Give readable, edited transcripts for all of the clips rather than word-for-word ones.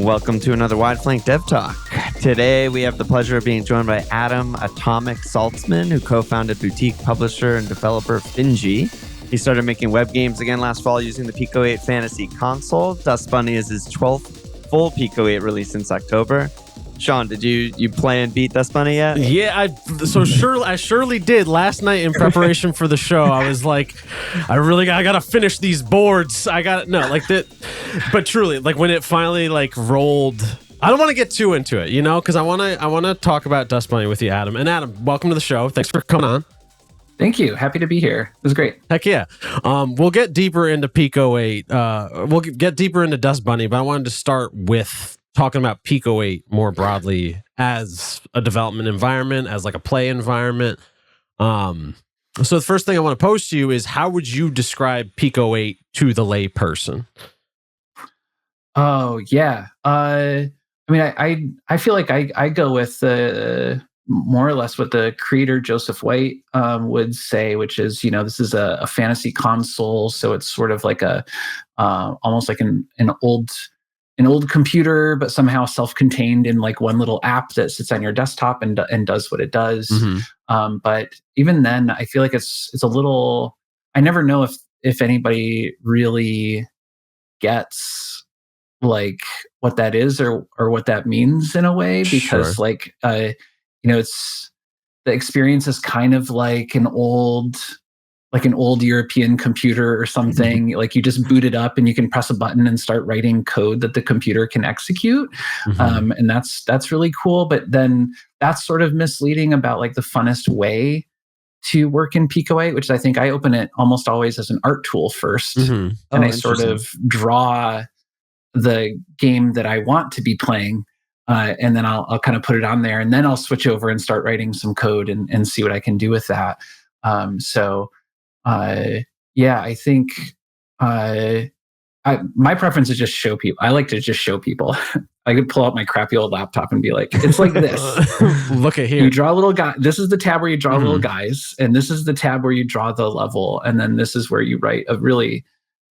Welcome to another Wide Flank Dev Talk. Today we have the pleasure of being joined by Adam Atomic Saltsman, who co-founded boutique publisher and developer Finji. He started making web games again last fall using the PICO 8 fantasy console. Dust Bunny is his 12th full PICO 8 release since October. Sean, did you play and beat Dust Bunny yet? Yeah, I surely did. Last night in preparation for the show, I was like, I gotta finish these boards. But truly, like when it finally like rolled, I don't want to get too into it, because I want to talk about Dust Bunny with you, Adam. And Adam, welcome to the show. Thanks for coming on. Thank you. Happy to be here. It was great. Heck yeah. We'll get deeper into PICO 8. We'll get deeper into Dust Bunny, but I wanted to start with talking about PICO 8 more broadly as a development environment, as like a play environment. So the first thing I want to pose to you is, how would you describe PICO 8 to the lay person? Oh, yeah. I feel like I go with more or less what the creator Joseph White would say, which is, this is a fantasy console. So it's sort of like almost like an old computer, but somehow self-contained in like one little app that sits on your desktop and does what it does. Mm-hmm. But even then, I feel like it's a little. I never know if anybody really gets like what that is or what that means in a way, because sure. It's the experience is kind of like an old European computer or something. Mm-hmm. Like you just boot it up and you can press a button and start writing code that the computer can execute. Mm-hmm. And that's really cool. But then that's sort of misleading about like the funnest way to work in PICO 8, which I think I open it almost always as an art tool first. Mm-hmm. And I sort of draw the game that I want to be playing. And then I'll kind of put it on there, and then I'll switch over and start writing some code and see what I can do with that. I think my preference is just show people. I like to just show people. I could pull out my crappy old laptop and be like, it's like this. Look at here. You draw a little guy. This is the tab where you draw little guys, and this is the tab where you draw the level, and then this is where you write a really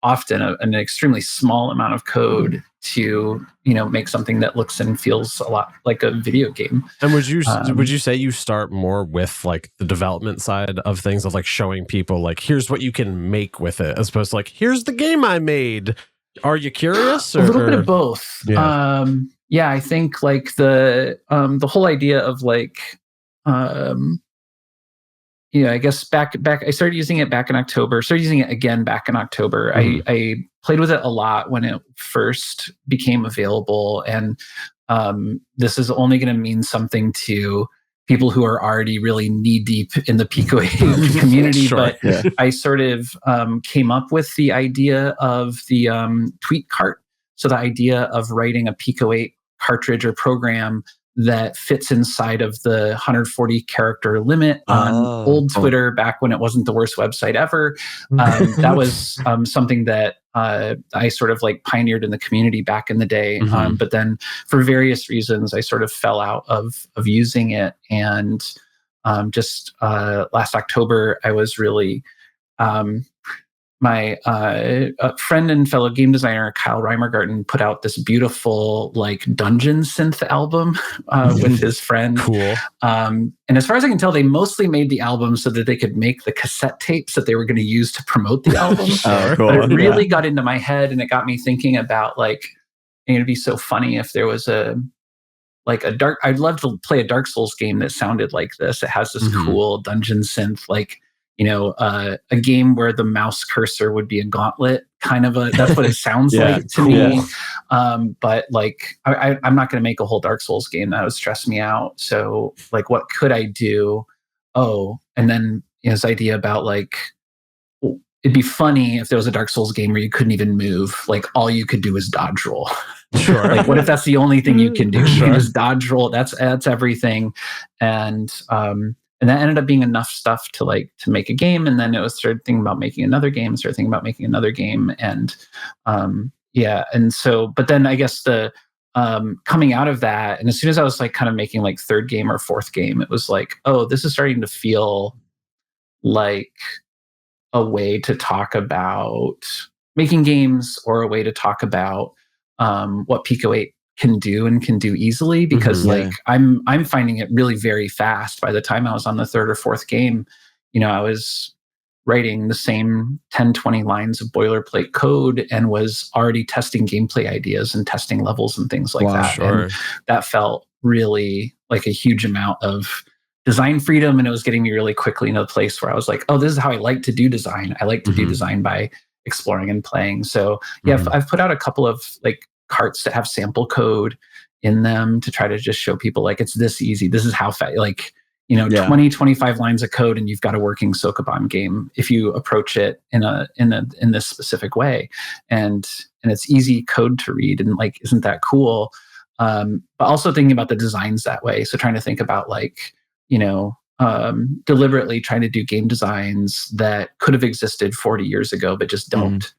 often an extremely small amount of code to make something that looks and feels a lot like a video game. And would you say you start more with like the development side of things, of like showing people like, here's what you can make with it, as opposed to like, here's the game I made? Are you curious? A little bit of both. Yeah. I think like the whole idea of like I guess back I started using it back in October. Started using it again back in October. Mm. I played with it a lot when it first became available, and this is only going to mean something to people who are already really knee deep in the PICO 8 community. Sure, but yeah. I sort of came up with the idea of the tweet cart. So the idea of writing a PICO 8 cartridge or program that fits inside of the 140 character limit on old Twitter back when it wasn't the worst website ever. That was something that I sort of like pioneered in the community back in the day. Mm-hmm. But then for various reasons, I sort of fell out of using it. And just last October, I was really... my friend and fellow game designer Kyle Reimergarten put out this beautiful like dungeon synth album with his friend. Cool. And as far as I can tell, they mostly made the album so that they could make the cassette tapes that they were going to use to promote the album. Cool. But it really got into my head, and it got me thinking about like, it'd be so funny if there was I'd love to play a Dark Souls game that sounded like this. It has this cool dungeon synth, like, a game where the mouse cursor would be a gauntlet, that's what it sounds like to me. But like, I'm not going to make a whole Dark Souls game. That would stress me out. So like, what could I do? And then this idea about like, it'd be funny if there was a Dark Souls game where you couldn't even move. Like all you could do is dodge roll. Sure. Like what if that's the only thing you can do? Sure. You can just dodge roll. That's everything. And that ended up being enough stuff to make a game. And then it was started thinking about making another game, And and so, but then I guess the coming out of that, and as soon as I was like kind of making like third game or fourth game, it was like, this is starting to feel like a way to talk about making games, or a way to talk about what PICO 8 can do and can do easily, because like I'm finding it really very fast. By the time I was on the third or fourth game, I was writing the same 10, 20 lines of boilerplate code and was already testing gameplay ideas and testing levels and things like that. Sure. And that felt really like a huge amount of design freedom. And it was getting me really quickly into a place where I was like, oh, this is how I like to do design. I like to do design by exploring and playing. So yeah, I've put out a couple of like carts that have sample code in them to try to just show people like, it's this easy. This is how fast, like, 20, 25 lines of code and you've got a working Sokoban game if you approach it in this specific way. And it's easy code to read, and like, isn't that cool? But also thinking about the designs that way. So trying to think about like, deliberately trying to do game designs that could have existed 40 years ago, but just don't.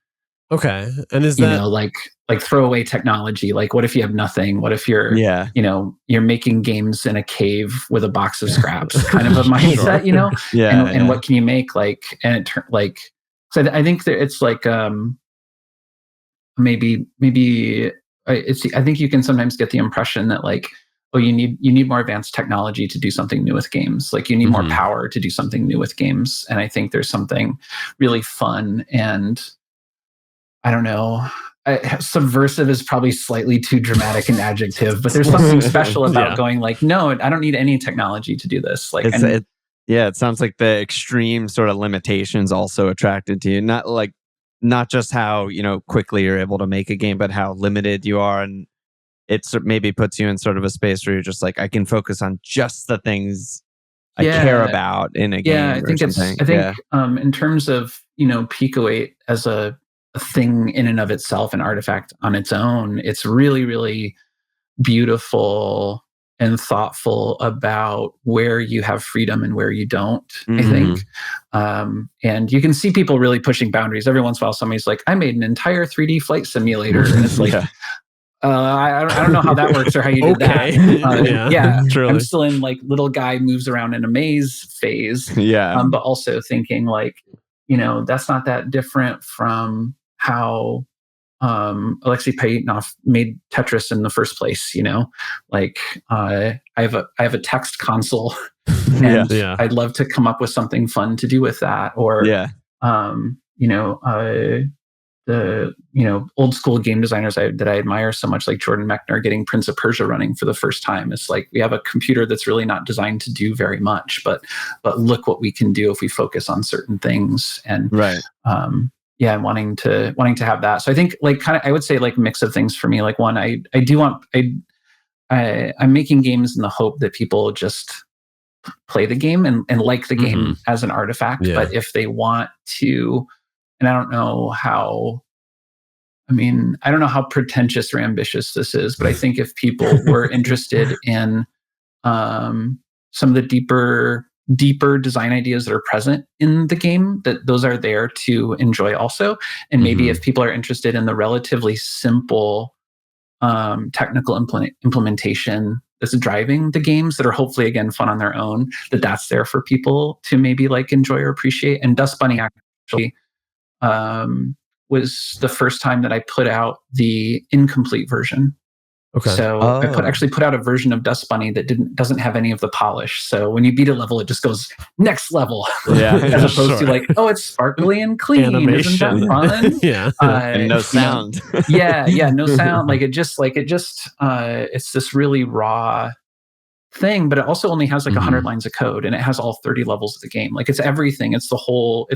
Okay. And is that like throwaway technology? Like, what if you have nothing? What if you're, you're making games in a cave with a box of scraps, kind of a mindset, and what can you make? Like, and so I think that it's like, maybe I think you can sometimes get the impression that like, oh, you need more advanced technology to do something new with games. Like, you need more power to do something new with games. And I think there's something really fun and, I don't know, subversive is probably slightly too dramatic an adjective, but there's something special about going like, no, I don't need any technology to do this. Like, it sounds like the extreme sort of limitations also attracted to you. Not just how, quickly you're able to make a game, but how limited you are. And it maybe puts you in sort of a space where you're just like, I can focus on just the things I care about in a game. Yeah, I think in terms of, Pico 8 as a thing in and of itself, an artifact on its own, it's really, really beautiful and thoughtful about where you have freedom and where you don't, I think. And you can see people really pushing boundaries. Every once in a while, somebody's like, I made an entire 3D flight simulator. And it's like, I don't know how that works or how you did that. Truly. I'm still in like little guy moves around in a maze phase. But also thinking like, that's not that different from how Alexei Payetnov made Tetris in the first place. Like I have a text console, and I'd love to come up with something fun to do with that. Or the old school game designers that I admire so much, like Jordan Mechner, getting Prince of Persia running for the first time. It's like, we have a computer that's really not designed to do very much, but look what we can do if we focus on certain things. And and wanting to have that. So I think like I would say like mix of things for me. Like one, I'm making games in the hope that people just play the game and like the game as an artifact. But if they want to, and I don't know how pretentious or ambitious this is, but I think if people were interested in some of the deeper design ideas that are present in the game, that those are there to enjoy also. And maybe if people are interested in the relatively simple technical implementation that's driving the games that are hopefully, again, fun on their own, that's there for people to maybe like enjoy or appreciate. And Dust Bunny actually was the first time that I put out the incomplete version. Okay. So I actually put out a version of Dust Bunny that doesn't have any of the polish. So when you beat a level, it just goes next level. As opposed to like, oh, it's sparkly and clean. Animation. Isn't that fun? And no sound. No sound. It's this really raw thing, but it also only has like 100 lines of code, and it has all 30 levels of the game. Like, it's everything. It's the whole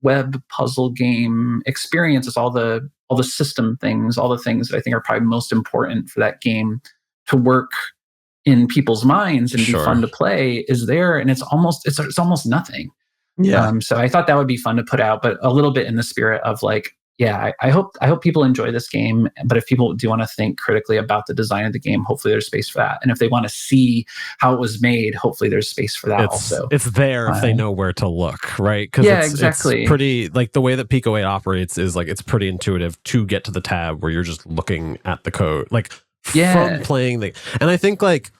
web puzzle game experience. It's all the system things, all the things that I think are probably most important for that game to work in people's minds and be fun to play is there. And it's almost nothing. So I thought that would be fun to put out, but a little bit in the spirit of like, I hope people enjoy this game. But if people do want to think critically about the design of the game, hopefully there's space for that. And if they want to see how it was made, hopefully there's space for that also. It's there if they know where to look, right? Because exactly. It's pretty, like, the way that Pico 8 operates is like, it's pretty intuitive to get to the tab where you're just looking at the code, like from playing the. And I think like,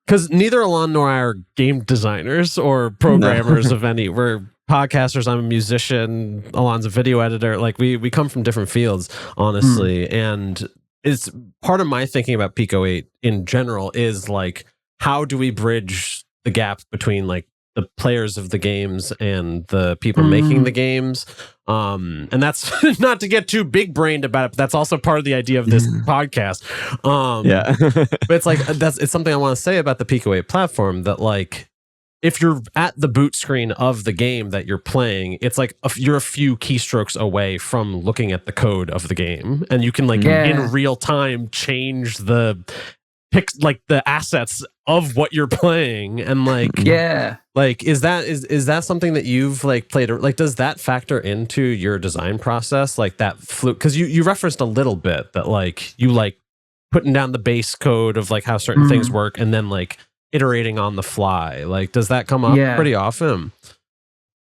because neither Alon nor I are game designers or programmers of any. We're podcasters. I'm a musician. Alon's a video editor. Like we come from different fields, honestly. And it's part of my thinking about Pico 8 in general is like, how do we bridge the gap between like the players of the games and the people making the games? And that's not to get too big brained about it, but that's also part of the idea of this podcast. But it's like, it's something I want to say about the Pico 8 platform, that like, if you're at the boot screen of the game that you're playing, it's like you're a few keystrokes away from looking at the code of the game, and you can like in real time change the assets of what you're playing, and like like is that something that you've like played, like does that factor into your design process, like that fluke? Because you referenced a little bit that like you like putting down the base code of like how certain things work, and then like iterating on the fly. Like, does that come up pretty often?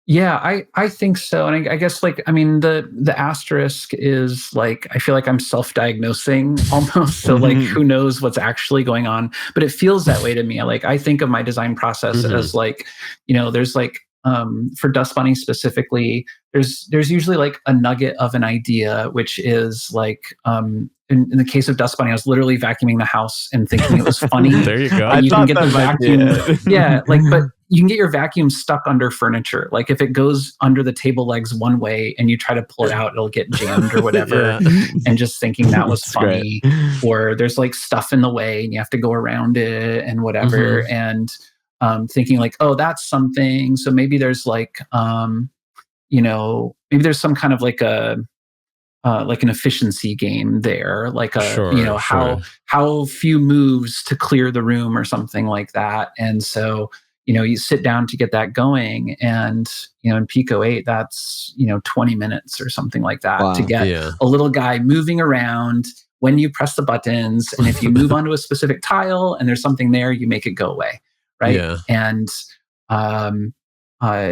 Yeah, I think so. And I guess like, I mean, the asterisk is like, I feel like I'm self-diagnosing almost. So like, who knows what's actually going on, but it feels that way to me. Like, I think of my design process as like, you know, there's like, for Dust Bunny specifically, there's usually like a nugget of an idea, which is like, in the case of Dust Bunny, I was literally vacuuming the house and thinking it was funny. There you go. You can get the vacuum. Like, but you can get your vacuum stuck under furniture. Like if it goes under the table legs one way and you try to pull it out, it'll get jammed or whatever. And just thinking that was funny. Or there's like stuff in the way and you have to go around it and whatever. And thinking like, oh, that's something. So maybe there's like, you know, maybe there's some kind of like an efficiency game there, like how few moves to clear the room or something like that. And so, you know, you sit down to get that going, and you know, in Pico 8, that's 20 minutes or something like that to get a little guy moving around when you press the buttons, and if you move onto a specific tile and there's something there, you make it go away, right? And I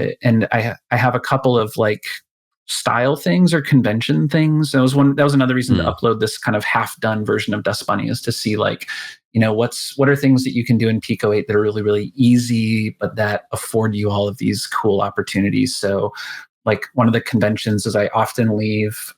have a couple of like style things or convention things. That was another reason to upload this kind of half done version of Dust Bunny, is to see like, you know, what are things that you can do in Pico 8 that are really, really easy, but that afford you all of these cool opportunities. So like one of the conventions is I often leave,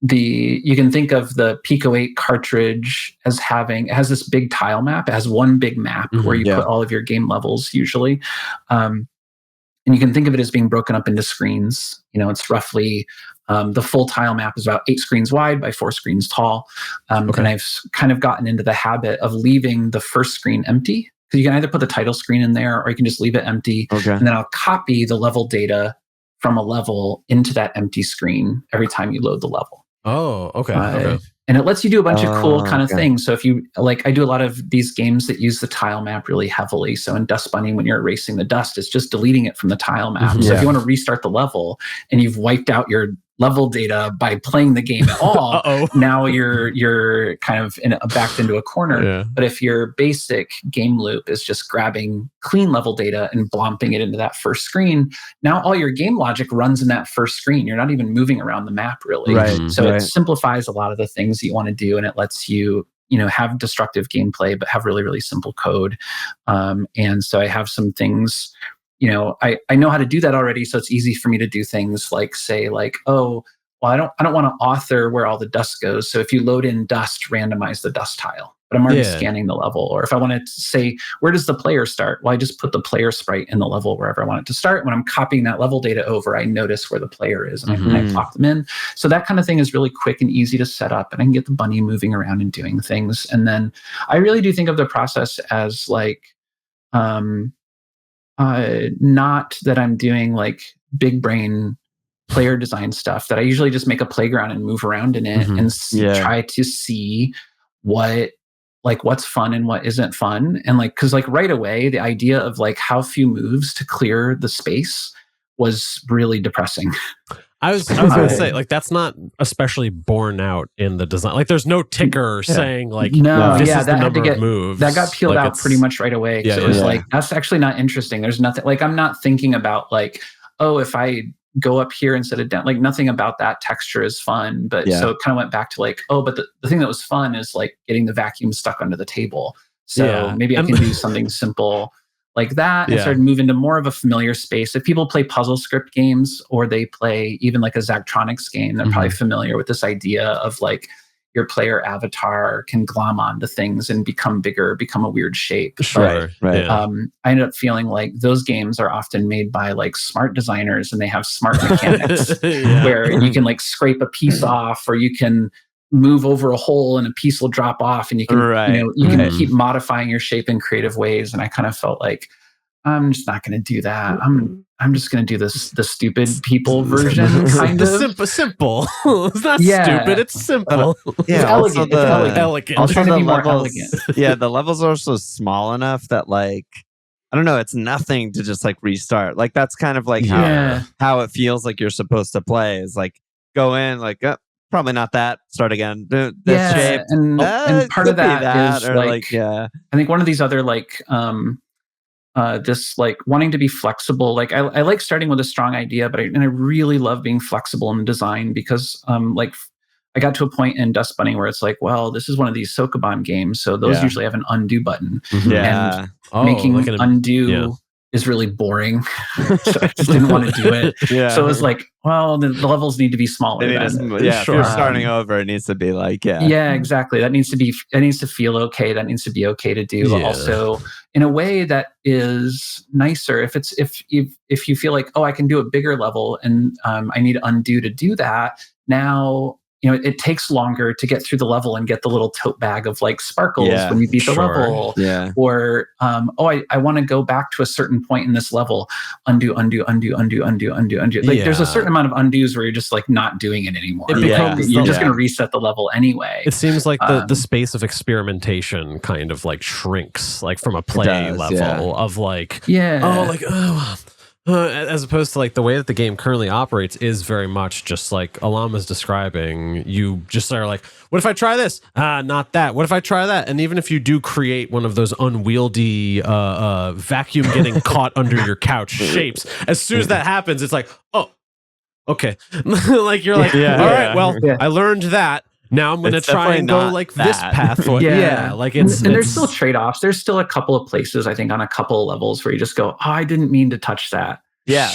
you can think of the Pico 8 cartridge as it has this big tile map. It has one big map where you put all of your game levels usually. And you can think of it as being broken up into screens. You know, it's roughly, the full tile map is about 8 screens wide by 4 screens tall. And I've kind of gotten into the habit of leaving the first screen empty. Because you can either put the title screen in there, or you can just leave it empty. And then I'll copy the level data from a level into that empty screen every time you load the level. Oh, okay. And it lets you do a bunch of cool kind of things. So if you like, I do a lot of these games that use the tile map really heavily. So in Dust Bunny, when you're erasing the dust, it's just deleting it from the tile map. So if you want to restart the level and you've wiped out your level data by playing the game at all, now you're kind of backed into a corner. But if your basic game loop is just grabbing clean level data and blomping it into that first screen, now all your game logic runs in that first screen. You're not even moving around the map really. It simplifies a lot of the things that you want to do, and it lets you have destructive gameplay but have really, really simple code. And so I have some things, I know how to do that already, so it's easy for me to do things like say like, oh, well, I don't want to author where all the dust goes. So if you load in dust, randomize the dust tile. But I'm already scanning the level. Or if I wanted to say, where does the player start? Well, I just put the player sprite in the level wherever I want it to start. When I'm copying that level data over, I notice where the player is, and I plop them in. So that kind of thing is really quick and easy to set up, and I can get the bunny moving around and doing things. And then I really do think of the process as like, not that I'm doing like big brain player design stuff, that I usually just make a playground and move around in it and try to see what's fun and what isn't fun. And like, cause like right away, the idea of like how few moves to clear the space was really depressing. I was going to say, like, that's not especially borne out in the design. Like, there's no ticker saying, like, this is the number of moves. That got peeled out pretty much right away. So it was like, that's actually not interesting. There's nothing, like, I'm not thinking about, like, oh, if I go up here instead of down, like, nothing about that texture is fun. But so it kind of went back to, like, oh, but the thing that was fun is, like, getting the vacuum stuck under the table. So maybe I can do something simple like that and started moving to more of a familiar space. If people play puzzle script games or they play even like a Zachtronics game, they're probably familiar with this idea of like, your player avatar can glom onto things and become bigger, become a weird shape. Sure. Right. Yeah. I ended up feeling like those games are often made by like smart designers, and they have smart mechanics where you can like scrape a piece off, or you can move over a hole and a piece will drop off, and you can you can keep modifying your shape in creative ways. And I kind of felt like, I'm just not going to do that. I'm just going to do this the stupid people version, kind of simple. It's not stupid. It's simple. It's elegant. It's elegant. I'll try to be more elegant. Yeah, the levels are also small enough that like, I don't know, it's nothing to just like restart. Like that's kind of like how it feels like you're supposed to play, is like go in like, probably not that, start again. This shape. And part of that is like I think one of these other like this like wanting to be flexible. Like I like starting with a strong idea, but I really love being flexible in design, because like I got to a point in Dust Bunny where it's like, well, this is one of these Sokoban games, so those usually have an undo button. And making undo is really boring. So I just didn't want to do it. So it was like, well, the levels need to be smaller. If you're starting over, it needs to be like, exactly. That needs to feel okay. That needs to be okay to do, but also in a way that is nicer. If you feel like, oh, I can do a bigger level and I need undo to do that, now it takes longer to get through the level and get the little tote bag of like sparkles when you beat the level. Or, I want to go back to a certain point in this level. Undo. Like there's a certain amount of undos where you're just like not doing it anymore. You're just going to reset the level anyway. It seems like the space of experimentation kind of like shrinks, like from a play level of like, as opposed to like the way that the game currently operates is very much just like Alon was describing. You just are like, what if I try this? Not that. What if I try that? And even if you do create one of those unwieldy vacuum getting caught under your couch shapes, as soon as that happens, it's like, oh, okay. Like you're like, all right, well, I learned that. Now I'm going to try and go like this pathway. Like and there's still trade-offs. There's still a couple of places, I think, on a couple of levels where you just go, oh, I didn't mean to touch that. That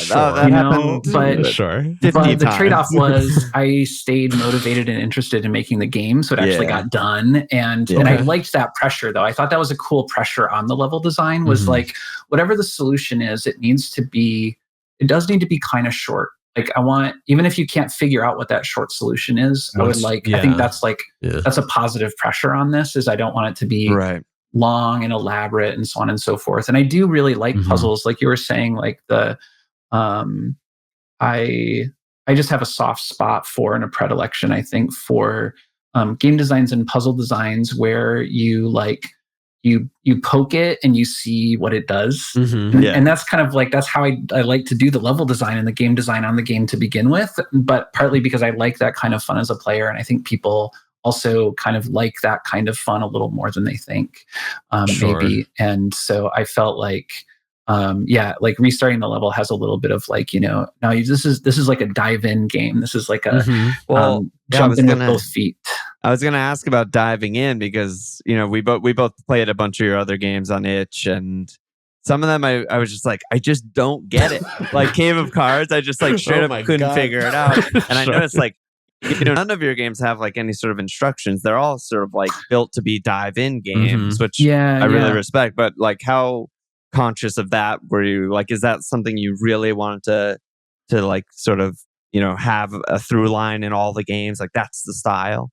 happened. But the trade-off was I stayed motivated and interested in making the game, so it actually got done. And I liked that pressure, though. I thought that was a cool pressure on the level design, was like, whatever the solution is, it does need to be kind of short. Like I want, even if you can't figure out what that short solution is, I think that's like, that's a positive pressure on this, is I don't want it to be long and elaborate and so on and so forth. And I do really like puzzles. Like you were saying, like I just have a soft spot for, and a predilection, I think, for game designs and puzzle designs where you like, you poke it and you see what it does. And that's kind of like, that's how I like to do the level design and the game design on the game to begin with, but partly because I like that kind of fun as a player. And I think people also kind of like that kind of fun a little more than they think, maybe. And so I felt like, like restarting the level has a little bit of like, now this is like a dive-in game. This is like a jump in with both feet. I was going to ask about diving in, because we both played a bunch of your other games on itch, and some of them I was just like, I just don't get it. Like Cave of Cards, I just like straight up couldn't figure it out. And I noticed like, none of your games have like any sort of instructions. They're all sort of like built to be dive-in games, which I really respect. But like, how conscious of that were you? Like, is that something you really wanted to like sort of have a through line in all the games? Like that's the style?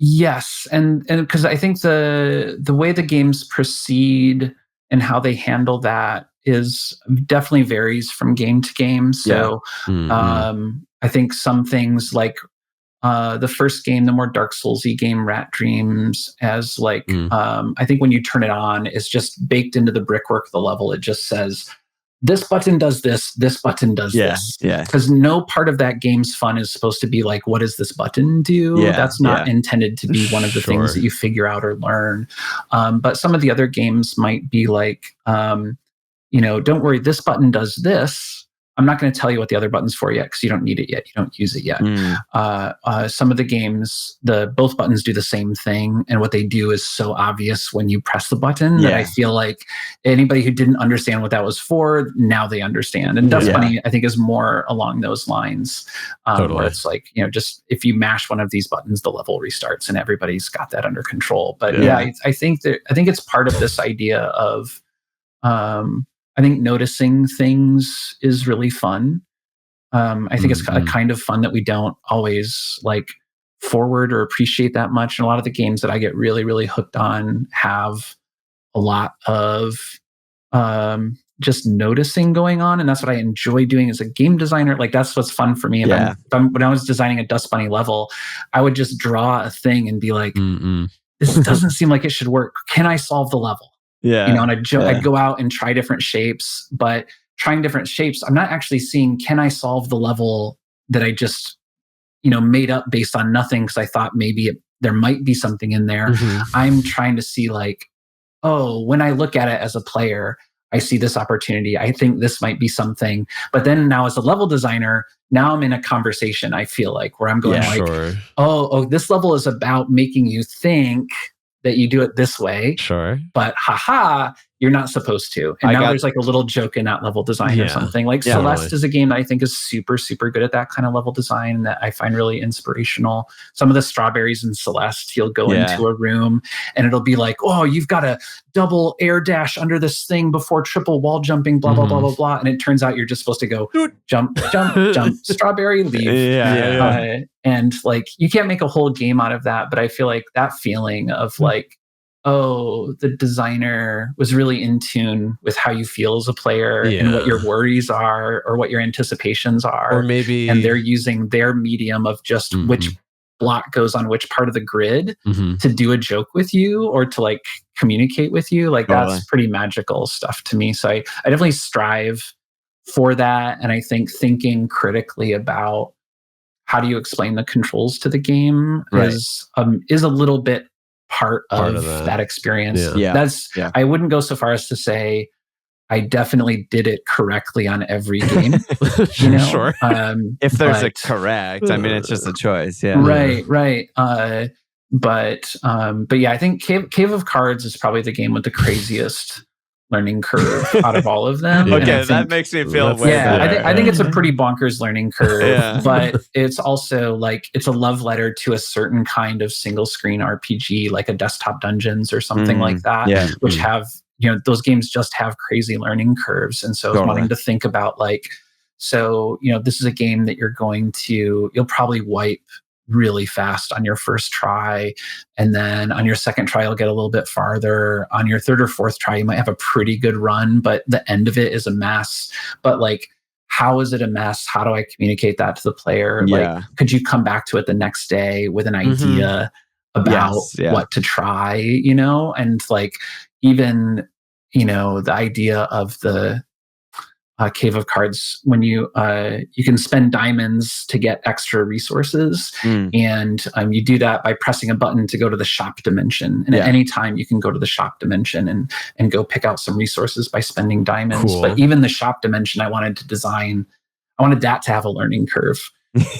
Yes, and because I think the way the games proceed and how they handle that is definitely varies from game to game. So I think some things like the first game, the more Dark Souls-y game, Rat Dreams, as like I think when you turn it on, it's just baked into the brickwork of the level. It just says, this button does this button does this. Because no part of that game's fun is supposed to be like, what does this button do? That's not intended to be one of the things that you figure out or learn. But some of the other games might be like, don't worry, this button does this, I'm not going to tell you what the other button's for yet because you don't need it yet. You don't use it yet. Some of the games, both buttons do the same thing. And what they do is so obvious when you press the button that I feel like anybody who didn't understand what that was for, now they understand. And Dust Bunny, I think, is more along those lines. Where it's like, just if you mash one of these buttons, the level restarts and everybody's got that under control. But I think it's part of this idea of, I think noticing things is really fun. I think it's a kind of fun that we don't always like forward or appreciate that much. And a lot of the games that I get really, really hooked on have a lot of just noticing going on. And that's what I enjoy doing as a game designer. Like that's what's fun for me. When I was designing a Dust Bunny level, I would just draw a thing and be like, this doesn't seem like it should work. Can I solve the level? And I'd go out and try different shapes, but trying different shapes, I'm not actually seeing, can I solve the level that I just, made up based on nothing because I thought maybe there might be something in there. I'm trying to see like, oh, when I look at it as a player, I see this opportunity. I think this might be something. But then now as a level designer, now I'm in a conversation, I feel like, where I'm going oh, this level is about making you think that you do it this way. But you're not supposed to. And now there's like a little joke in that level design or something. Like Celeste is a game that I think is super, super good at that kind of level design that I find really inspirational. Some of the strawberries in Celeste, you'll go into a room and it'll be like, oh, you've got to double air dash under this thing before triple wall jumping, blah, blah, blah, blah, blah. And it turns out you're just supposed to go jump, jump, jump, strawberry, leave. And like, you can't make a whole game out of that. But I feel like that feeling of like, oh, the designer was really in tune with how you feel as a player and what your worries are or what your anticipations are. Or maybe... And they're using their medium of just which block goes on which part of the grid to do a joke with you or to like communicate with you. Like that's pretty magical stuff to me. So I definitely strive for that. And I think thinking critically about how do you explain the controls to the game is a little bit part of that experience. I wouldn't go so far as to say I definitely did it correctly on every game. Sure. If there's a correct, I mean, it's just a choice. Right. But yeah, I think Cave of Cards is probably the game with the craziest learning curve out of all of them. That makes me feel way better. I think it's a pretty bonkers learning curve, but it's also like it's a love letter to a certain kind of single screen RPG, like a Desktop Dungeons or something like that, which have, those games just have crazy learning curves. And so I was wanting to think about like, so, this is a game that you'll probably wipe really fast on your first try. And then on your second try, you'll get a little bit farther. On your third or fourth try, you might have a pretty good run, but the end of it is a mess. But like, how is it a mess? How do I communicate that to the player? Like, could you come back to it the next day with an idea about what to try, And like, even, the idea of the Cave of Cards, when you can spend diamonds to get extra resources, and you do that by pressing a button to go to the shop dimension. And at any time, you can go to the shop dimension and go pick out some resources by spending diamonds. But even the shop dimension, I wanted that to have a learning curve.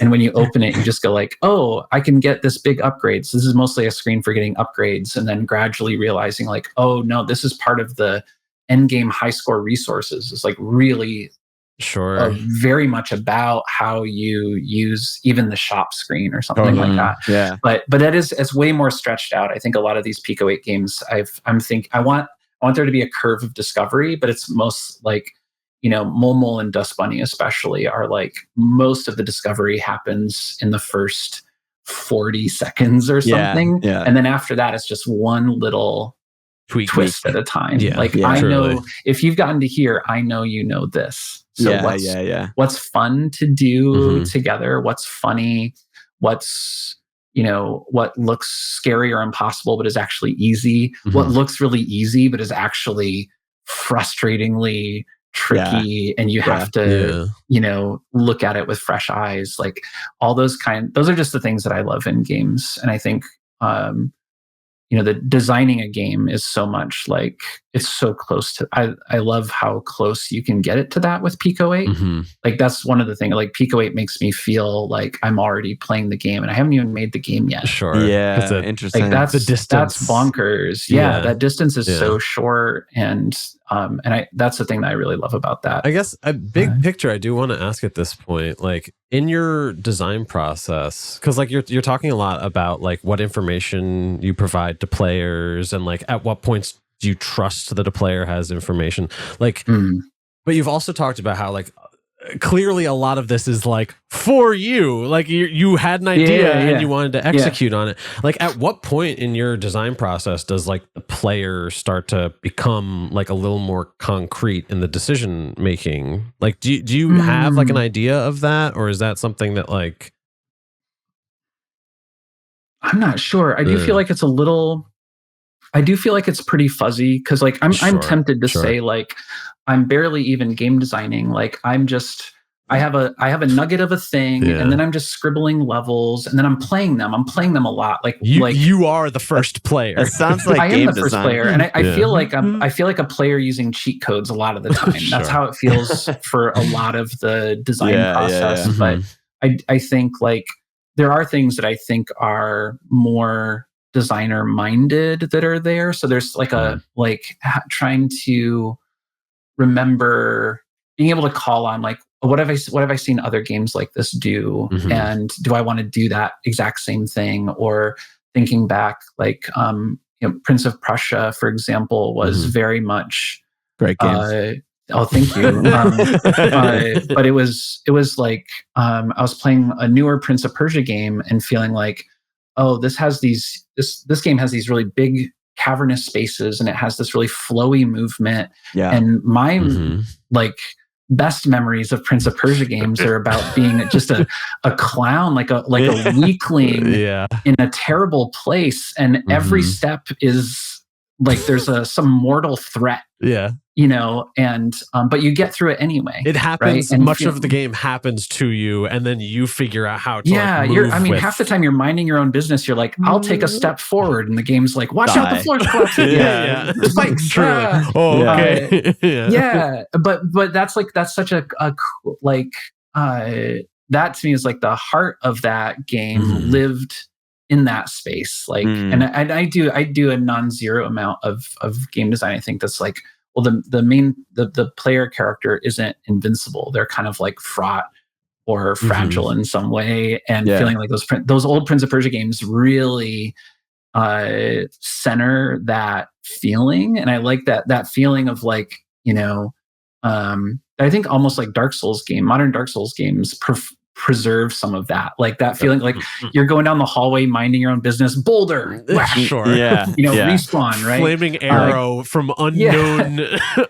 And when you open it, you just go like, oh, I can get this big upgrades. This is mostly a screen for getting upgrades, and then gradually realizing like, oh no, this is part of the end game high score resources. Is like really very much about how you use even the shop screen or something like that. But it's way more stretched out. I think a lot of these Pico 8 games, I want there to be a curve of discovery, but it's most like, Mole and Dust Bunny especially are like, most of the discovery happens in the first 40 seconds or something. And then after that, it's just one little twist at a time. I know if you've gotten to here, I know this. So what's fun to do together? What's funny? What's what looks scary or impossible but is actually easy? What looks really easy but is actually frustratingly tricky, and you have to look at it with fresh eyes. Like all those are just the things that I love in games. And I think the designing a game is so much like it's so close to. I love how close you can get it to that with Pico 8. Like that's one of the things. Like Pico 8 makes me feel like I'm already playing the game, and I haven't even made the game yet. Sure. Yeah, interesting. Like that's the distance. That's bonkers. Yeah, that distance is so short, and that's the thing that I really love about that. I guess a big picture I do want to ask at this point, like in your design process, because like you're talking a lot about like what information you provide to players, and like at what points do you trust that the player has information, like but you've also talked about how like clearly a lot of this is like for you, like you had an idea and you wanted to execute on it. Like at what point in your design process does like the player start to become like a little more concrete in the decision making? Like do you have like an idea of that, or is that something that like I'm not sure. I do feel like it's a little, I do feel like it's pretty fuzzy, because like I'm tempted to say like I'm barely even game designing. Like I have a nugget of a thing, and then I'm just scribbling levels, and then I'm playing them. I'm playing them a lot. Like you are the first player. It sounds like I game am the first player, and I feel like I feel like a player using cheat codes a lot of the time. That's how it feels for a lot of the design process. But I think like there are things that I think are more designer minded that are there. So there's like trying to remember being able to call on like, what have I seen other games like this do, and do I want to do that exact same thing? Or thinking back, like Prince of Prussia, for example, was very much great game. Oh, thank you. But it was like I was playing a newer Prince of Persia game and feeling like, oh, this game has these really big cavernous spaces, and it has this really flowy movement. Yeah. And my like best memories of Prince of Persia games are about being just a clown, like a weakling in a terrible place, and every step is like there's some mortal threat. And but you get through it anyway. It happens. Right? Much of the game happens to you, and then you figure out how to. Half the time you're minding your own business. You're like, I'll take a step forward, and the game's like, watch out, the floor's collapsing. Spikes. Truly. Okay. But that's such a like that to me is like the heart of that game lived in that space. Like, and I do a non-zero amount of game design. I think that's like, well, the player character isn't invincible. They're kind of like fraught or fragile in some way, and feeling like those old Prince of Persia games really center that feeling. And I like that feeling of like, I think almost like modern Dark Souls games preserve some of that, like that feeling like you're going down the hallway minding your own business, boulder, respawn, right? Flaming arrow from unknown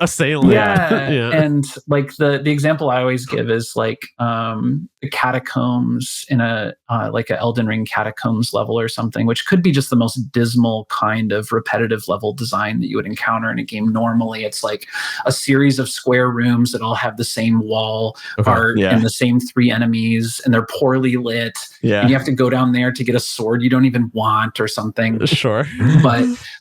assailant. And like the example I always give is like the catacombs in a like a Elden Ring catacombs level or something, which could be just the most dismal kind of repetitive level design that you would encounter in a game. Normally it's like a series of square rooms that all have the same wall and the same 3 enemies, and they're poorly lit, and you have to go down there to get a sword you don't even want or something. But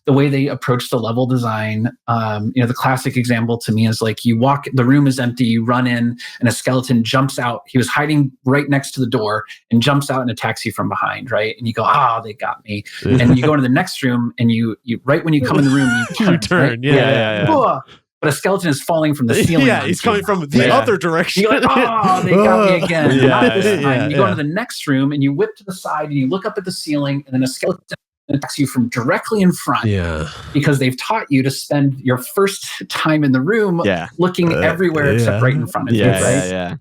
the way they approach the level design, the classic example to me is like, you walk, the room is empty, you run in, and a skeleton jumps out. He was hiding right next to the door and jumps out and attacks you from behind, right? And you go, they got me. And you go into the next room, and you right when you come in the room, you turn. Right? But a skeleton is falling from the ceiling. He's coming from the other direction. You're like, they got me again. Not this time. You go into the next room, and you whip to the side, and you look up at the ceiling, and then a skeleton attacks you from directly in front. Because they've taught you to spend your first time in the room looking everywhere except right in front of you. Right?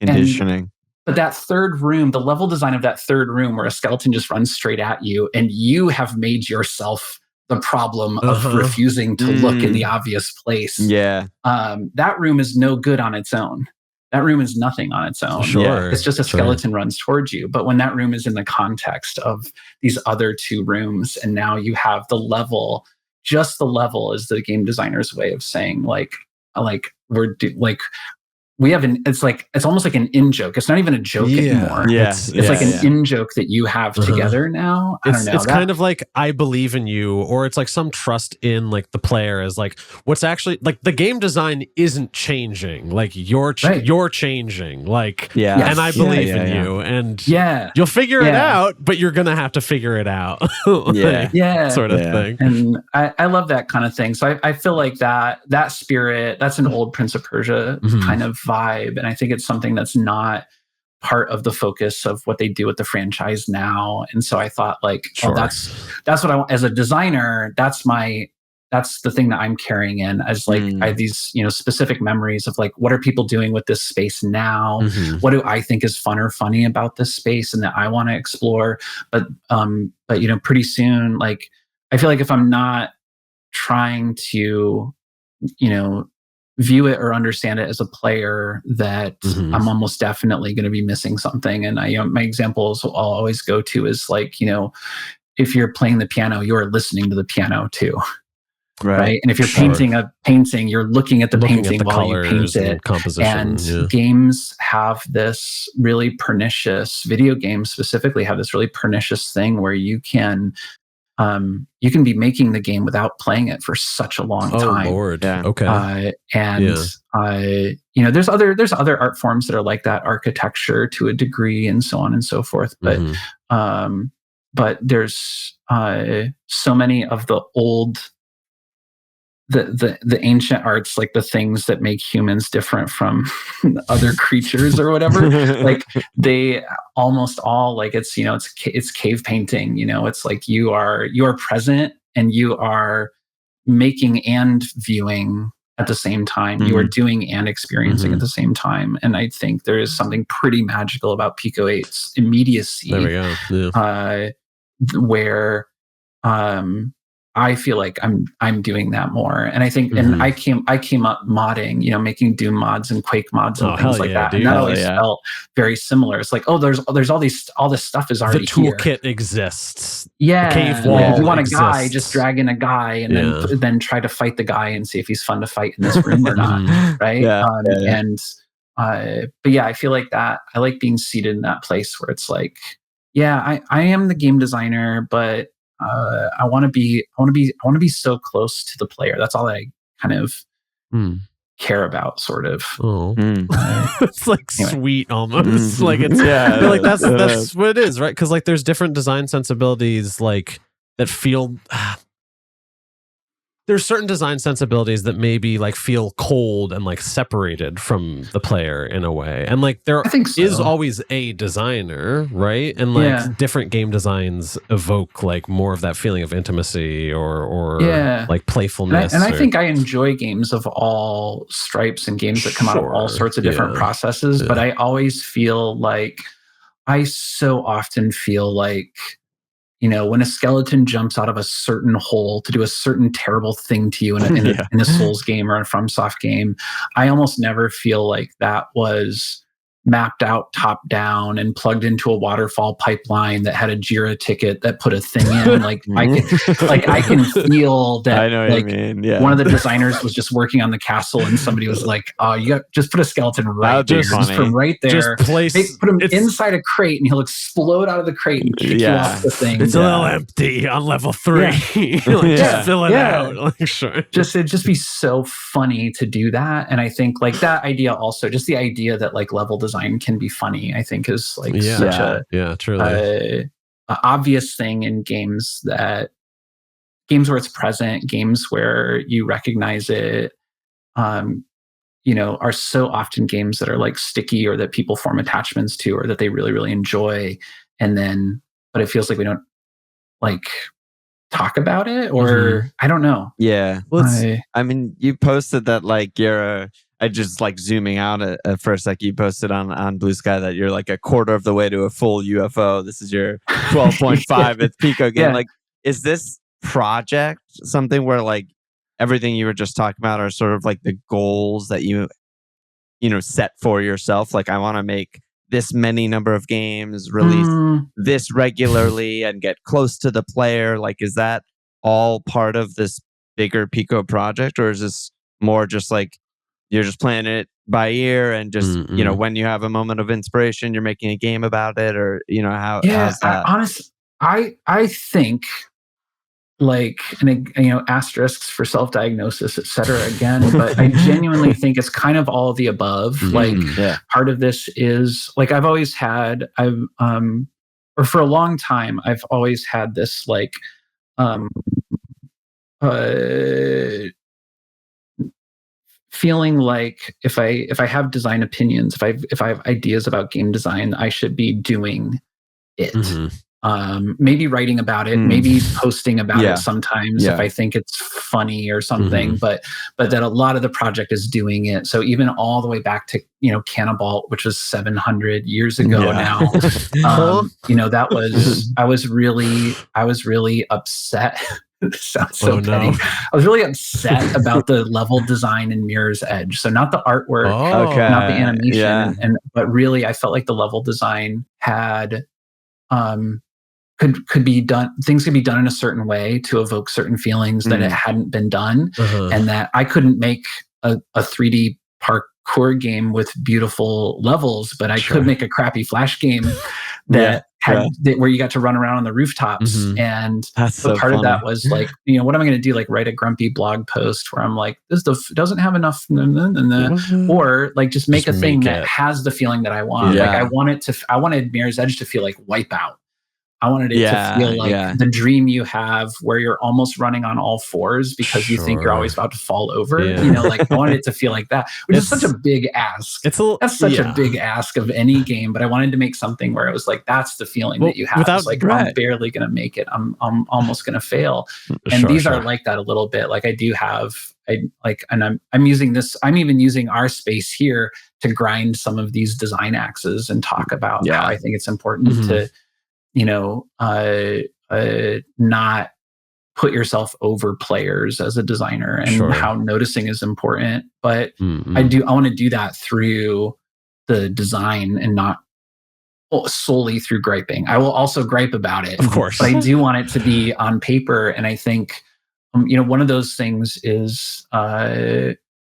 Conditioning. But that third room, the level design of that third room where a skeleton just runs straight at you, and you have made yourself the problem of refusing to look in the obvious place. That room is no good on its own. That room is nothing on its own. It's just a skeleton runs towards you. But when that room is in the context of these other 2 rooms, and now you have the level, just the level is the game designer's way of saying like it's almost like an in joke. It's not even a joke anymore. It's like an in joke that you have together now. I don't know. It's kind of like, I believe in you, or it's like some trust in like the player is like, what's actually like the game design isn't changing. Like you're changing. Like, and I believe in you, and you'll figure it out, but you're going to have to figure it out. Sort of thing. And I love that kind of thing. So I feel like that spirit, that's an old Prince of Persia kind of vibe. And I think it's something that's not part of the focus of what they do with the franchise now. And so I thought like, that's what I want as a designer. That's the thing that I'm carrying in as like, I have these, specific memories of like, what are people doing with this space now? What do I think is fun or funny about this space and that I want to explore? But pretty soon, like, I feel like if I'm not trying to, view it or understand it as a player, that I'm almost definitely going to be missing something. And my examples I'll always go to is like, if you're playing the piano, you're listening to the piano too. Right. And if you're painting a painting, you're looking at the painting while you paint it. And games have this really pernicious, video games specifically have this really pernicious thing where you can be making the game without playing it for such a long time. Oh Lord. Yeah. Okay. There's other art forms that are like that, architecture to a degree and so on and so forth. But there's so many of the old, the ancient arts, like the things that make humans different from other creatures or whatever, like they almost all like it's cave painting. It's like you are present and you are making and viewing at the same time. You are doing and experiencing at the same time. And I think there is something pretty magical about PICO 8's immediacy. There we go. Where I feel like I'm doing that more. And I think and I came up modding, making Doom mods and Quake mods and things like that. Dude. And that always felt very similar. It's like, there's all this stuff is already here. The toolkit exists. Yeah. The cave wall if you want exists. A guy, just drag in a guy and then try to fight the guy and see if he's fun to fight in this room or not. Right. But I feel like that I like being seated in that place where it's like, I am the game designer, but I want to be so close to the player. That's all I kind of care about, sort of. It's like sweet almost. Like it's like that's what it is, right? Because like there's different design sensibilities like that feel. There's certain design sensibilities that maybe like feel cold and like separated from the player in a way. And like there is always a designer, right? And like different game designs evoke like more of that feeling of intimacy or like playfulness. And I think I enjoy games of all stripes and games that come out of all sorts of different processes. But I always feel like I so often feel like when a skeleton jumps out of a certain hole to do a certain terrible thing to you in a Souls game or a FromSoft game, I almost never feel like that was mapped out top down and plugged into a waterfall pipeline that had a Jira ticket that put a thing in. Like I can feel that. I know what you mean. Yeah. One of the designers was just working on the castle and somebody was like, "Oh, you got just put a skeleton right there, just put him right there. Put him inside a crate and he'll explode out of the crate and kick you off the thing. It's a little empty on level 3. Just fill it out. Like, sure. It'd just be so funny to do that. And I think like that idea also, just the idea that like level design can be funny, I think is like such a truly obvious thing in games where it's present, games where you recognize it, are so often games that are like sticky or that people form attachments to or that they really, really enjoy. But it feels like we don't like talk about it or I don't know. Yeah. Well, I mean, you posted that like I just like zooming out at first, like you posted on Blue Sky that you're like a quarter of the way to a full UFO. This is your 12.5 at PICO game. Like, is this project something where like everything you were just talking about are sort of like the goals that you set for yourself? Like, I want to make this many number of games, release this regularly and get close to the player. Like, is that all part of this bigger PICO project, or is this more just like you're just playing it by ear and just, when you have a moment of inspiration, you're making a game about it, or, how's that? I think, like, and asterisks for self-diagnosis, et cetera, again, but I genuinely think it's kind of all of the above. Like, part of this is, like, or for a long time, I've always had this, like, feeling like if I have design opinions, if I have ideas about game design, I should be doing it. Maybe writing about it, maybe posting about it sometimes if I think it's funny or something, but that a lot of the project is doing it. So even all the way back to, Canabalt, which was 700 years ago now, that was, I was really upset. It sounds so petty. I was really upset about the level design in Mirror's Edge. So not the artwork, not the animation, but really I felt like the level design had could be done. Things could be done in a certain way to evoke certain feelings that it hadn't been done, and that I couldn't make a 3D parkour game with beautiful levels, but I could make a crappy Flash game that where you got to run around on the rooftops. And part of that was like, what am I going to do? Like, write a grumpy blog post where I'm like, this doesn't have enough, or like just make a thing that has the feeling that I want. Like I wanted Mirror's Edge to feel like Wipeout. I wanted it to feel like the dream you have where you're almost running on all fours because you think you're always about to fall over. Like I wanted it to feel like that, which is such a big ask. That's such a big ask of any game, but I wanted to make something where it was like, that's the feeling that you have. It's like, I'm barely going to make it. I'm almost going to fail. And these are like that a little bit. Like I do have, and I'm using this, I'm even using our space here to grind some of these design axes and talk about how I think it's important to, not put yourself over players as a designer, and how noticing is important. But I want to do that through the design and not solely through griping. I will also gripe about it, of course, but I do want it to be on paper. And I think, one of those things is,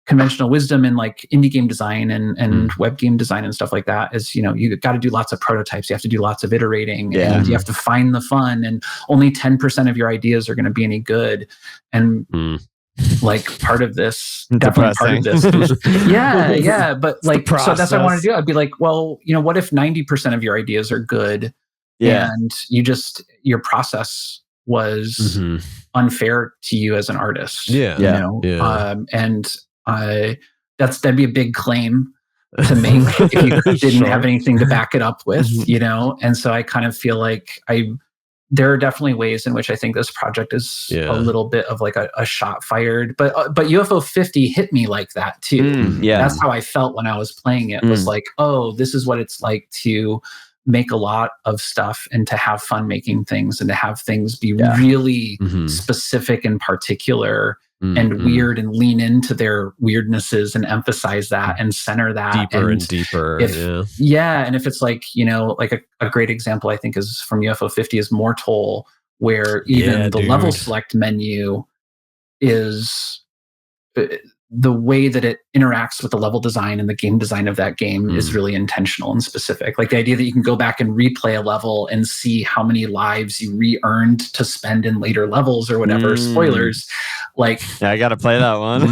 conventional wisdom in like indie game design and web game design and stuff like that is, you got to do lots of prototypes. You have to do lots of iterating and you have to find the fun, and only 10% of your ideas are going to be any good. And like part of this, definitely part of this is, but like, so that's what I want to do. I'd be like, well, what if 90% of your ideas are good and your process was unfair to you as an artist? And that'd be a big claim to make if you didn't have anything to back it up with, And so I kind of feel like there are definitely ways in which I think this project is a little bit of like a shot fired, but UFO 50 hit me like that too. That's how I felt when I was playing it. Was like, oh, this is what it's like to make a lot of stuff and to have fun making things and to have things be really specific and particular and weird, and lean into their weirdnesses and emphasize that and center that deeper and deeper. And if it's like, like a great example I think is from UFO 50 is Mortal, where even the level select menu is the way that it interacts with the level design and the game design of that game is really intentional and specific. Like the idea that you can go back and replay a level and see how many lives you re-earned to spend in later levels or whatever. Spoilers. Like, I got to play that one.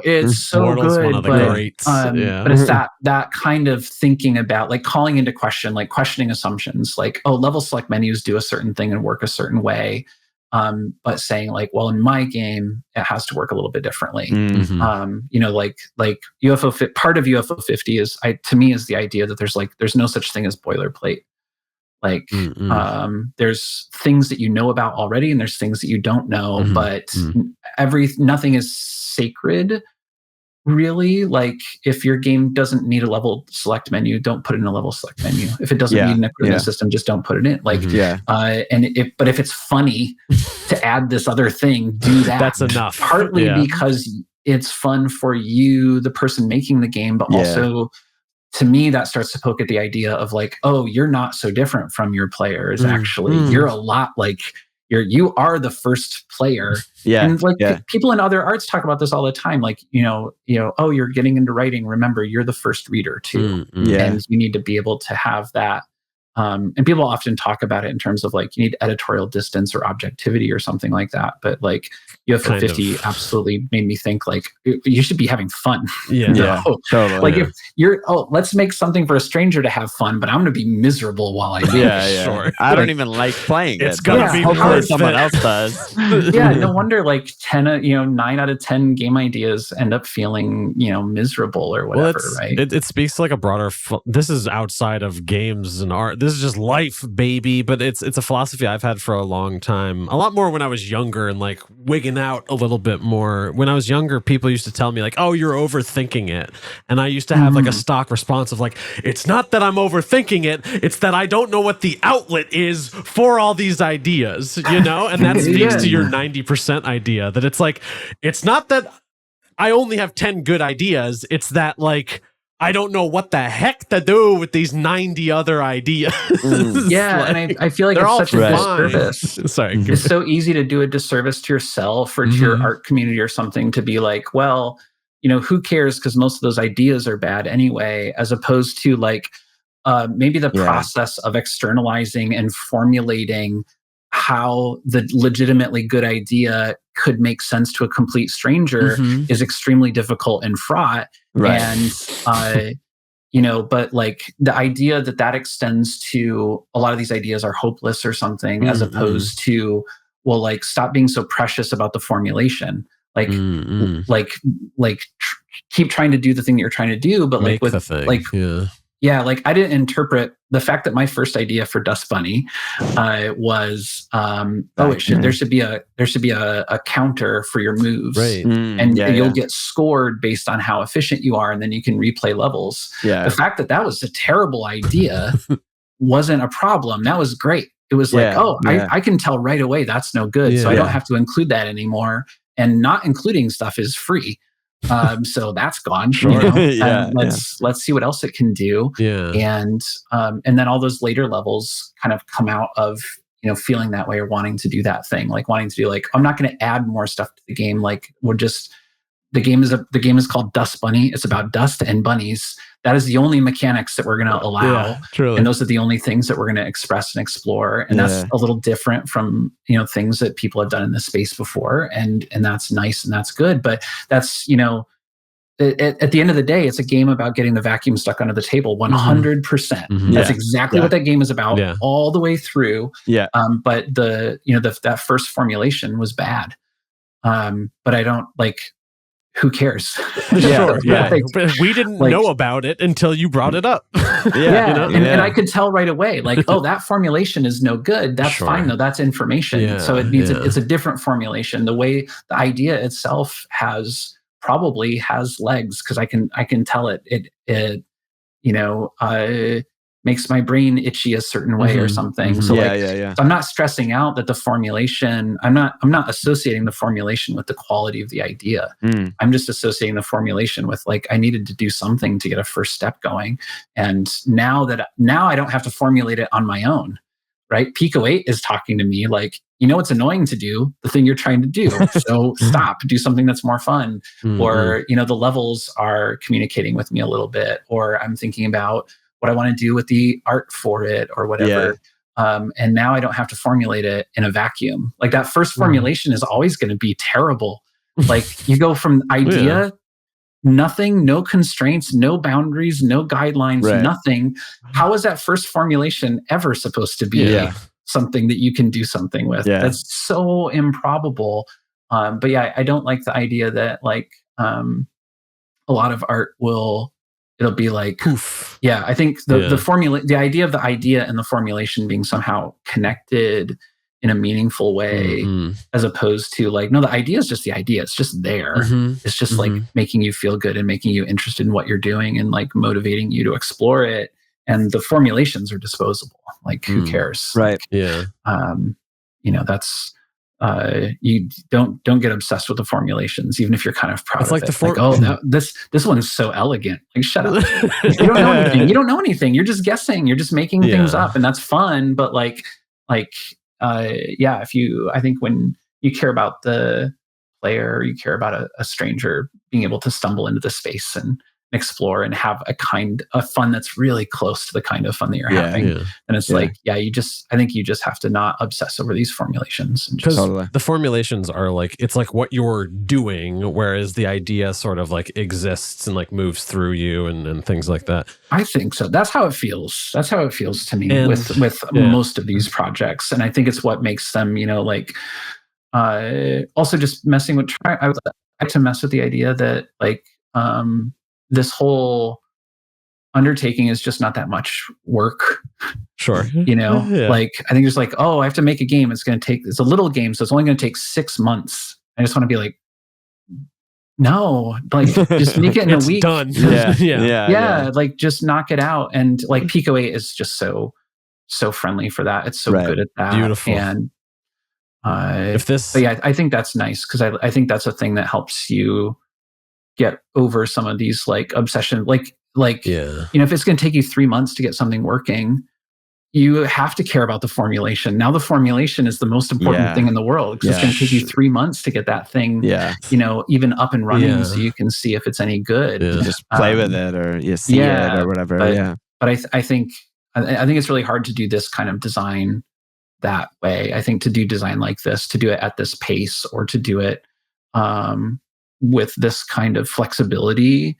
It's so Mortal's good. One of the greats. But it's that kind of thinking about, like, calling into question, like questioning assumptions, like, oh, level select menus do a certain thing and work a certain way. But saying like, well, in my game, it has to work a little bit differently. Like UFO part of UFO 50 is, to me, is the idea that there's no such thing as boilerplate. Like, there's things that you know about already, and there's things that you don't know, but nothing is sacred. Really, like if your game doesn't need a level select menu, don't put it in a level select menu. If it doesn't need an improvement system, just don't put it in. Like, but if it's funny to add this other thing, do that. That's enough. Partly because it's fun for you, the person making the game, but also to me, that starts to poke at the idea of like, oh, you're not so different from your players. Actually, you're a lot like you are the first player. And like people in other arts talk about this all the time. Like, oh, you're getting into writing. Remember, you're the first reader too. And you need to be able to have that. And people often talk about it in terms of like, you need editorial distance or objectivity or something like that. But like UFO 50 absolutely made me think like, you should be having fun. Totally. Like if you're, let's make something for a stranger to have fun, but I'm going to be be while I do it. Sure. I don't even like playing it. It's going to be hopefully someone else does. No wonder like 9 out of 10 game ideas end up feeling, miserable or whatever, right? It speaks to like a broader, this is outside of games and art. This is just life, baby. But it's a philosophy I've had for a long time. A lot more when I was younger and like wigging out a little bit more. When I was younger, people used to tell me like, oh, you're overthinking it. And I used to have like a stock response of like, it's not that I'm overthinking it. It's that I don't know what the outlet is for all these ideas, And that speaks to your 90% idea that it's like, it's not that I only have 10 good ideas. It's that like, I don't know what the heck to do with these 90 other ideas. And I feel like it's such a disservice. Sorry. It's so easy to do a disservice to yourself or to your art community or something to be like, well, who cares because most of those ideas are bad anyway, as opposed to like maybe the process of externalizing and formulating how the legitimately good idea could make sense to a complete stranger is extremely difficult and fraught. Right. And, but like the idea that extends to a lot of these ideas are hopeless or something, as opposed to, well, like stop being so precious about the formulation. Like, keep trying to do the thing that you're trying to do, but like with like, like I didn't interpret the fact that my first idea for Dust Bunny was there should be a counter for your moves, right? And you'll get scored based on how efficient you are, and then you can replay levels. The fact that was a terrible idea wasn't a problem. That was great. It was like, I can tell right away that's no good, so I don't have to include that anymore. And not including stuff is free. So that's gone. Let's see what else it can do. And then all those later levels kind of come out of feeling that way or wanting to do that thing, like wanting to do like, I'm not going to add more stuff to the game. Like the game is called Dust Bunny. It's about dust and bunnies. That is the only mechanics that we're going to allow. And those are the only things that we're going to express and explore. And that's a little different from, things that people have done in this space before. And that's nice and that's good. But that's, at the end of the day, it's a game about getting the vacuum stuck under the table 100%. That's exactly what that game is about all the way through. But that first formulation was bad. But I don't like, who cares? Like, but we didn't know about it until you brought it up. And I could tell right away, like, oh, that formulation is no good. That's fine though. That's information. So it needs it's a different formulation. The way the idea itself probably has legs because I can tell it makes my brain itchy a certain way or something. So so I'm not stressing out that the formulation, I'm not associating the formulation with the quality of the idea. I'm just associating the formulation with like, I needed to do something to get a first step going. And now I don't have to formulate it on my own, right? PICO 8 is talking to me like, it's annoying to do the thing you're trying to do. So stop, do something that's more fun. Or, the levels are communicating with me a little bit, or I'm thinking about what I want to do with the art for it or whatever. And now I don't have to formulate it in a vacuum. Like that first formulation is always going to be terrible. Like you go from idea, nothing, no constraints, no boundaries, no guidelines, nothing. How is that first formulation ever supposed to be something that you can do something with? That's so improbable. But I don't like the idea that like a lot of art it'll be like, poof. I think the idea of the idea and the formulation being somehow connected in a meaningful way, as opposed to like, no, the idea is just the idea. It's just there. It's just like making you feel good and making you interested in what you're doing and like motivating you to explore it. And the formulations are disposable. Like who cares? Right. That's, you don't get obsessed with the formulations, even if you're kind of proud of like it. This one is so elegant. Like, shut up. You don't know anything. You don't know anything. You're just guessing. You're just making things up, and that's fun. But like I think when you care about the player, you care about a stranger being able to stumble into the space and explore and have a fun that's really close to the kind of fun that you're having. Yeah. And it's I think you just have to not obsess over these formulations. Because the formulations are like, it's like what you're doing, whereas the idea sort of like exists and like moves through you and things like that. I think so. That's how it feels. That's how it feels to me with most of these projects. And I think it's what makes them, also just messing with, I would like to mess with the idea that this whole undertaking is just not that much work. Sure. Like I think it's like, I have to make a game. It's a little game. So it's only going to take 6 months. I just want to be like, no, like just make it in a week. Done. Yeah. Like just knock it out. And like PICO 8 is just so friendly for that. It's so good at that. Beautiful. And I think that's nice because I think that's a thing that helps you get over some of these like obsession, if it's going to take you 3 months to get something working, you have to care about the formulation. Now the formulation is the most important thing in the world because it's going to take you 3 months to get that thing, even up and running so you can see if it's any good. Yeah. Just play with it or you see it or whatever. But I think it's really hard to do this kind of design that way. I think to do design like this, to do it at this pace or to do it, with this kind of flexibility,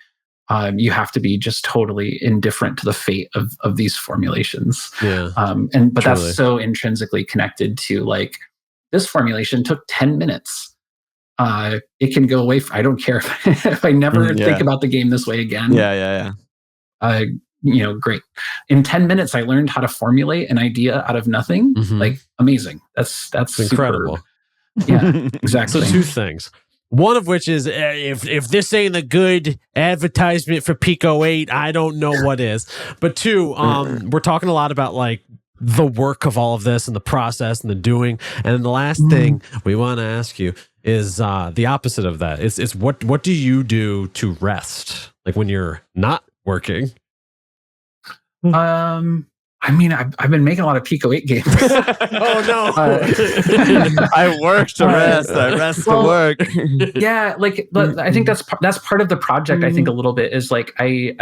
you have to be just totally indifferent to the fate of these formulations. But that's so intrinsically connected to like this formulation took 10 minutes. It can go away. I don't care if I never think about the game this way again. Great. In 10 minutes, I learned how to formulate an idea out of nothing. Like amazing. That's incredible. Yeah, exactly. So 2 things. One of which is if this ain't a good advertisement for PICO 8, I don't know what is. But 2, we're talking a lot about like the work of all of this and the process and the doing. And then the last thing we want to ask you is the opposite of that. It's what do you do to rest? Like when you're not working? I mean, I've been making a lot of PICO 8 games. Oh no! I work to rest. I rest to work. Yeah, like I think that's part of the project. I think a little bit is like I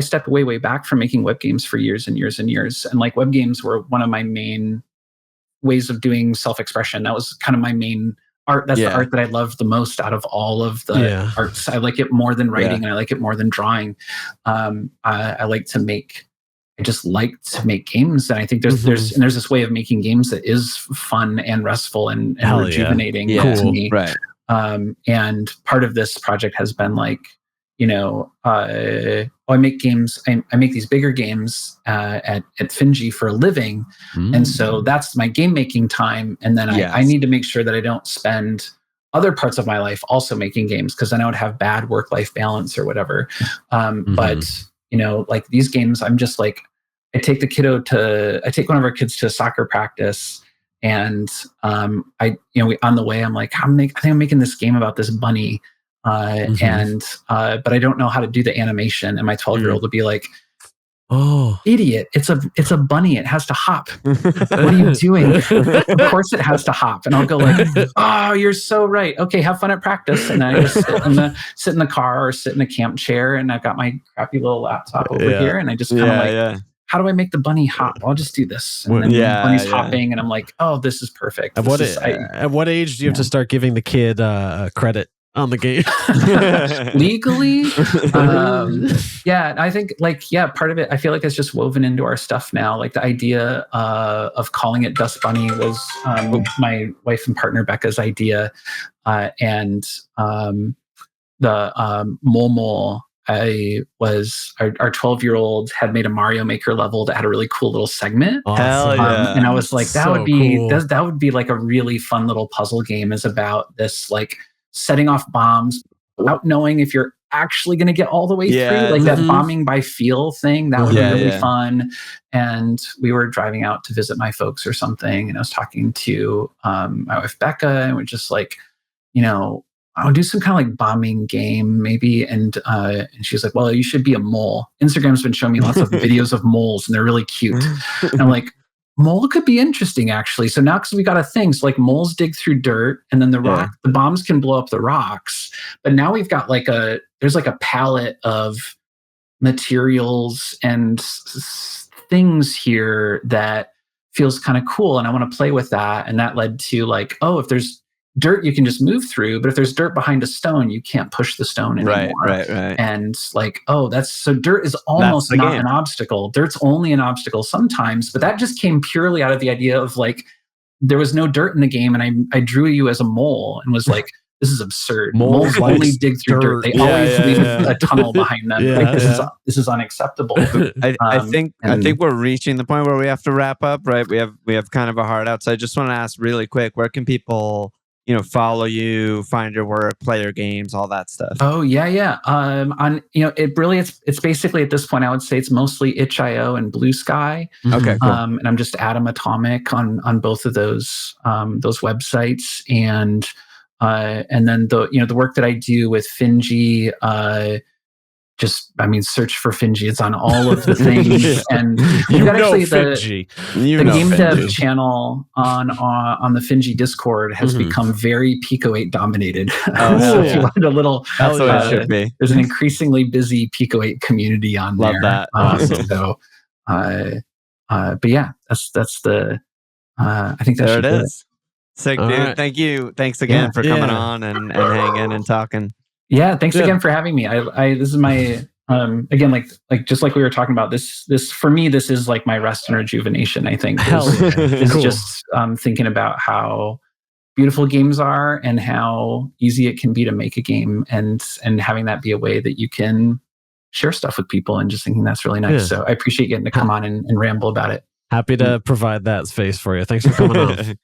stepped way back from making web games for years and years and years, and like web games were one of my main ways of doing self-expression. That was kind of my main art. That's the art that I loved the most out of all of the arts. I like it more than writing, and I like it more than drawing. I just like to make games, and I think there's this way of making games that is fun and restful and rejuvenating to me. Right. And part of this project has been like, I make games. I make these bigger games at Finji for a living, and so that's my game making time. And then I need to make sure that I don't spend other parts of my life also making games because then I would have bad work-life balance or whatever. But like these games, I'm just like, I take one of our kids to soccer practice, and on the way, I'm like, I think I'm making this game about this bunny, but I don't know how to do the animation, and my 12-year-old would be like, "Oh, idiot! It's a bunny. It has to hop. What are you doing? Of course it has to hop." And I'll go like, "Oh, you're so right. Okay, have fun at practice." And I just sit in the car or sit in a camp chair, and I've got my crappy little laptop over here, and I just kind of how do I make the bunny hop? I'll just do this. And then the bunny's hopping, and I'm like, oh, this is perfect. At what age do you have to start giving the kid credit on the game? Legally? I think part of it, I feel like it's just woven into our stuff now. Like the idea of calling it Dust Bunny was my wife and partner Becca's idea. And the Mole was our 12-year-old had made a Mario Maker level that had a really cool little segment. Awesome. And I was like, that would be like a really fun little puzzle game, is about this like setting off bombs without knowing if you're actually going to get all the way through, like that bombing by feel thing. That would be really fun. And we were driving out to visit my folks or something, and I was talking to my wife Becca, and we're just like, I'll do some kind of like bombing game maybe. And she's like, well, you should be a mole. Instagram's been showing me lots of videos of moles, and they're really cute. And I'm like, Mole could be interesting, actually. So now, because we got a thing, so like moles dig through dirt, and then the bombs can blow up the rocks. But now we've got there's like a palette of materials and things here that feels kind of cool, and I want to play with that. And that led to like, oh, if there's dirt you can just move through, but if there's dirt behind a stone, you can't push the stone anymore. Right. And like, oh, so dirt is almost not an obstacle. Dirt's only an obstacle sometimes, but that just came purely out of the idea of like, there was no dirt in the game, and I drew you as a mole and was like, this is absurd. Moles only dig through dirt. They always leave a tunnel behind them. Like this is unacceptable. I think we're reaching the point where we have to wrap up, right? We have kind of a hard out. So I just want to ask really quick, where can people follow you, find your work, play your games, all that stuff? Oh yeah. It's basically at this point I would say it's mostly itch.io and Blue Sky. Okay, cool. And I'm just Adam Atomic on both of those websites, and then the work that I do with Finji. Search for Finji. It's on all of the things. And you've got actually the game dev channel on the Finji Discord has become very Pico 8 dominated. So if you wanted a little, that's what it should be. There's an increasingly busy Pico 8 community on there. Love that. Awesome. But yeah, that's the. I think that there should it be is. Sick, dude. Right. Thank you. Thanks again for coming on and hanging and talking. Yeah, thanks again for having me. I this is my again like just like we were talking about, this for me, this is like my rest and rejuvenation, I think. Is just thinking about how beautiful games are and how easy it can be to make a game, and having that be a way that you can share stuff with people, and just thinking that's really nice. Yeah. So I appreciate getting to come on and ramble about it. Happy to provide that space for you. Thanks for coming on.